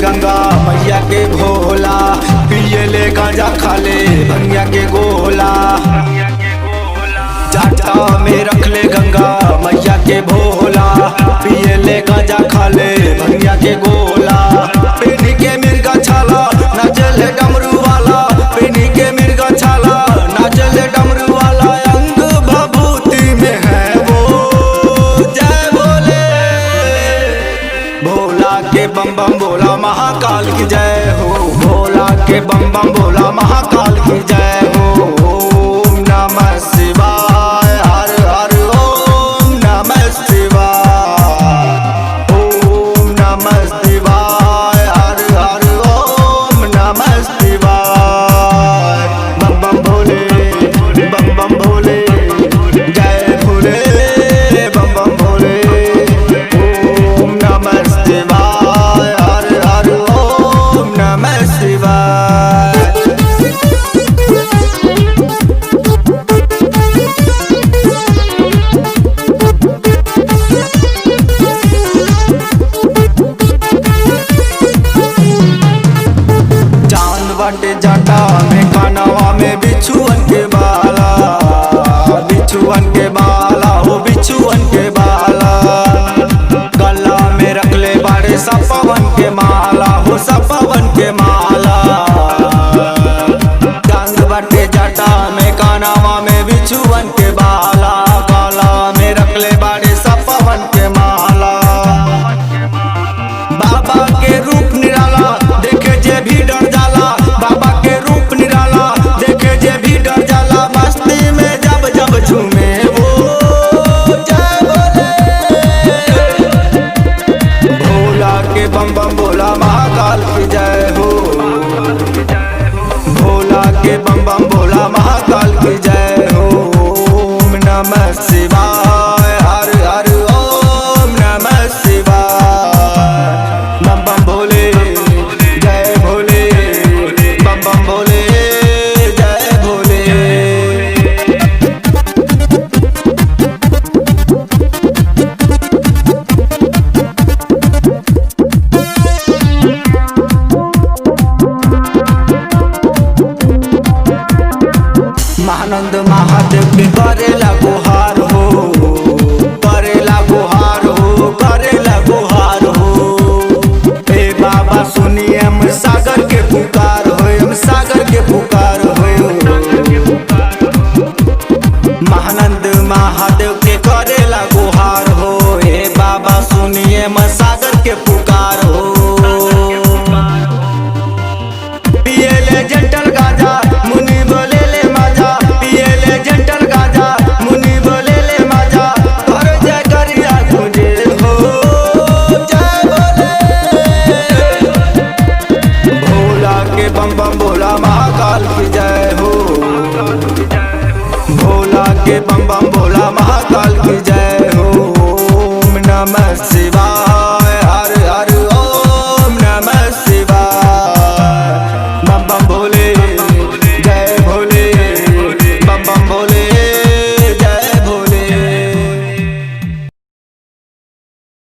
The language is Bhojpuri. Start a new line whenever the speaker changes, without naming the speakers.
गंगा मैया के भोला, पिए ले गांजा खा ले भंगिया के गोला। जाटा में रख ले गंगा मैया के भोला, पिए ले गांजा खा ले भंगिया के गोला। पिनी के मिर्गा छाला नाचले डमरू वाला, पिनी के मिर्गा छाला नाचले डमरू वाला। अंग भभूति में है वो जय भोले भोला के बम बम बोला महाकाल की जय हो। भोला के बम बम बोला महाकाल की जय हो। ओम नमः शिवाय हर हर ओम नमः शिवाय। ओम नमः शिवाय हर हर ओम नमः शिवाय। बम बम भोले बम बम भोले जय भोले बम बम भोले। ओम नमः शिवाय हर हर ओम नमः शिवाय। चांद बाटे जाटा में कानवा में बिछुअन के बाला, बिछुअन के बाला हो बिछुअन के बाला। गला में रख ले बाड़े सपवन के माला हो सपवन के माला। चांद बाटे जाटा में कानवा में बिछुअन के बाला, गला में रख ले बाड़े सपवन के माला। बाबा के रूप निराला देखे जे भी डर जाला, बाबा के रूप निराला देखे जे भी डर जाला। मस्ती में जब जब झूमे वो जय भोले भोला के बम बम बोला महाकाल की जय हो। भोला के बम बम बोला महाकाल की जय हो। ओम नमः शिवाय।